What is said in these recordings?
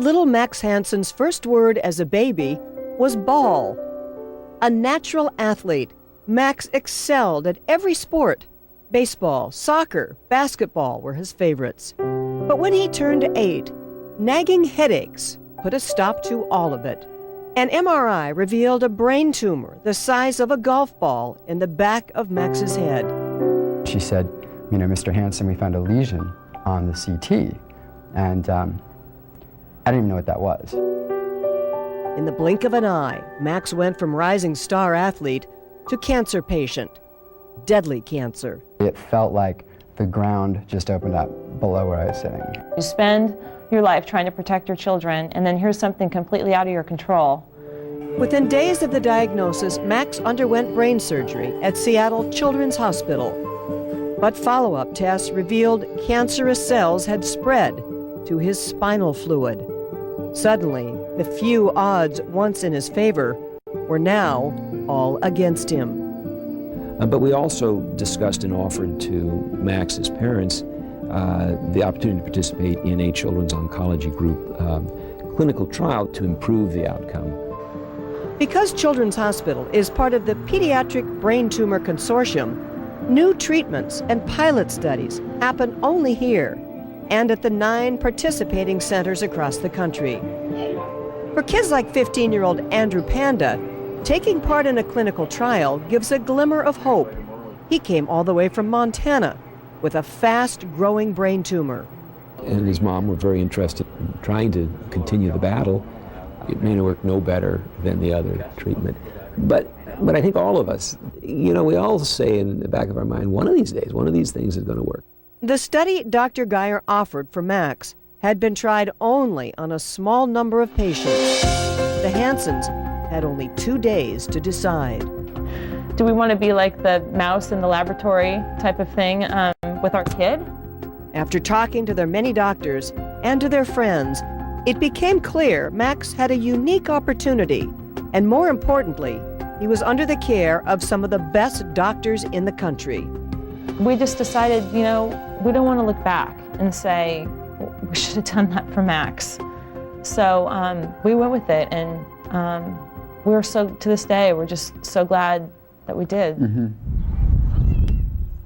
Little Max Hanson's first word as a baby was ball. A natural athlete, Max excelled at every sport. Baseball, soccer, basketball were his favorites. But when he turned 8, nagging headaches put a stop to all of it. An MRI revealed a brain tumor the size of a golf ball in the back of Max's head. She said, Mr. Hanson, we found a lesion on the CT, and I didn't even know what that was. In the blink of an eye, Max went from rising star athlete to cancer patient. Deadly cancer. It felt like the ground just opened up below where I was sitting. You spend your life trying to protect your children, and then here's something completely out of your control. Within days of the diagnosis, Max underwent brain surgery at Seattle Children's Hospital. But follow-up tests revealed cancerous cells had spread to his spinal fluid. Suddenly, the few odds once in his favor were now all against him. But we also discussed and offered to Max's parents the opportunity to participate in a children's oncology group clinical trial to improve the outcome. Because Children's Hospital is part of the Pediatric Brain Tumor Consortium, new treatments and pilot studies happen only here and at the 9 participating centers across the country. For kids like 15-year-old Andrew Panda, taking part in a clinical trial gives a glimmer of hope. He came all the way from Montana with a fast-growing brain tumor. And his mom were very interested in trying to continue the battle. It may work no better than the other treatment. But I think all of us, we all say in the back of our mind, one of these days, one of these things is going to work. The study Dr. Geyer offered for Max had been tried only on a small number of patients. The Hansons had only 2 days to decide. Do we want to be like the mouse in the laboratory type of thing with our kid? After talking to their many doctors and to their friends, it became clear Max had a unique opportunity, and more importantly, he was under the care of some of the best doctors in the country. We just decided, we don't want to look back and say, we should have done that for Max. So we went with it, and to this day, we're just so glad that we did. Mm-hmm.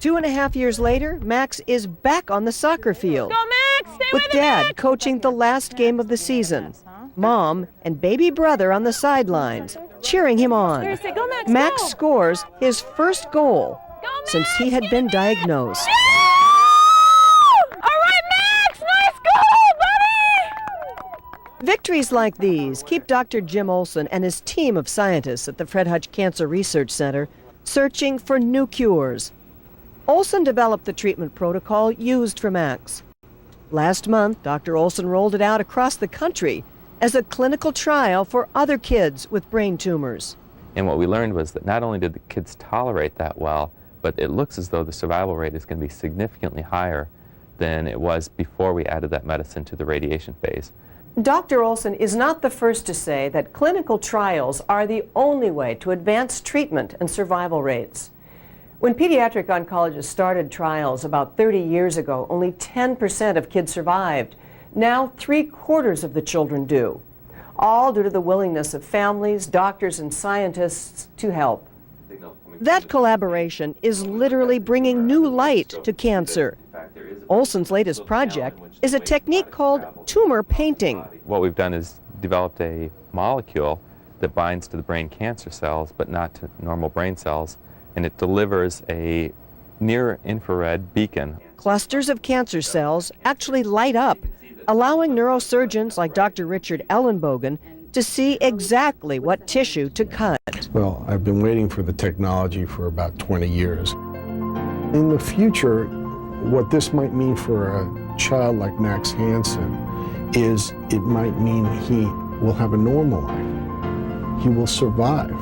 2.5 years later, Max is back on the soccer field. Go Max! Stay with with Dad Max! coaching the last game of the season. Mom and baby brother on the sidelines, cheering him on. Seriously, go Max, Max go. scores his first goal since he had been diagnosed. All right, Max! Nice goal, buddy! Victories like these keep Dr. Jim Olson and his team of scientists at the Fred Hutch Cancer Research Center searching for new cures. Olson developed the treatment protocol used for Max. Last month, Dr. Olson rolled it out across the country as a clinical trial for other kids with brain tumors. And what we learned was that not only did the kids tolerate that well, but it looks as though the survival rate is going to be significantly higher than it was before we added that medicine to the radiation phase. Dr. Olson is not the first to say that clinical trials are the only way to advance treatment and survival rates. When pediatric oncologists started trials about 30 years ago, only 10% of kids survived. Now 3/4 of the children do, all due to the willingness of families, doctors, and scientists to help. That collaboration is literally bringing new light to cancer. Olson's latest project is a technique called tumor painting. What we've done is developed a molecule that binds to the brain cancer cells, but not to normal brain cells, and it delivers a near-infrared beacon. Clusters of cancer cells actually light up, allowing neurosurgeons like Dr. Richard Ellenbogen to see exactly what tissue to cut. Well, I've been waiting for the technology for about 20 years. In the future, what this might mean for a child like Max Hanson is it might mean he will have a normal life. He will survive.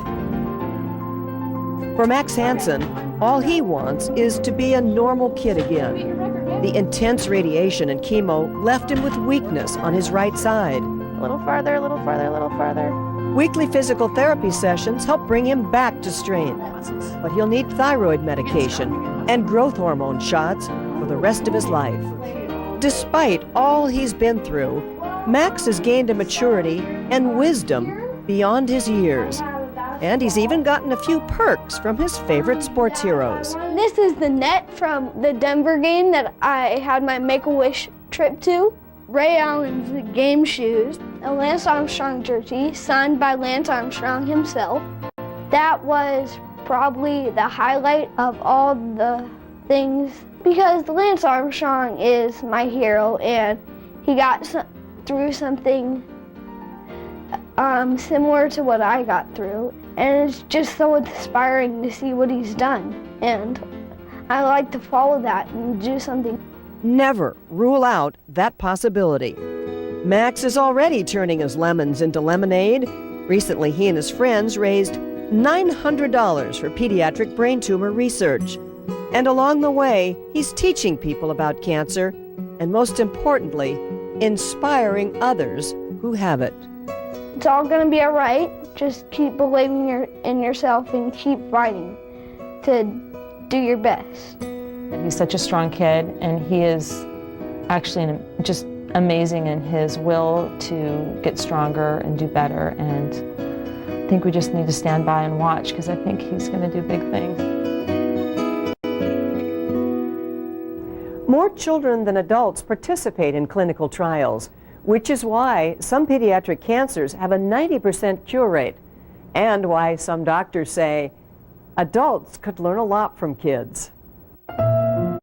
For Max Hanson, all he wants is to be a normal kid again. The intense radiation and chemo left him with weakness on his right side. A little farther, a little farther, a little farther. Weekly physical therapy sessions help bring him back to strength. But he'll need thyroid medication and growth hormone shots for the rest of his life. Despite all he's been through, Max has gained a maturity and wisdom beyond his years. And he's even gotten a few perks from his favorite sports heroes. This is the net from the Denver game that I had my Make-A-Wish trip to. Ray Allen's game shoes, a Lance Armstrong jersey signed by Lance Armstrong himself. That was probably the highlight of all the things because Lance Armstrong is my hero and he got through something similar to what I got through, and it's just so inspiring to see what he's done, and I like to follow that and do something. Never rule out that possibility. Max is already turning his lemons into lemonade. Recently, he and his friends raised $900 for pediatric brain tumor research. And along the way, he's teaching people about cancer, and most importantly, inspiring others who have it. It's all gonna be all right. Just keep believing in yourself and keep fighting to do your best. He's such a strong kid, and he is actually just amazing in his will to get stronger and do better. And I think we just need to stand by and watch because I think he's going to do big things. More children than adults participate in clinical trials, which is why some pediatric cancers have a 90% cure rate, and why some doctors say adults could learn a lot from kids.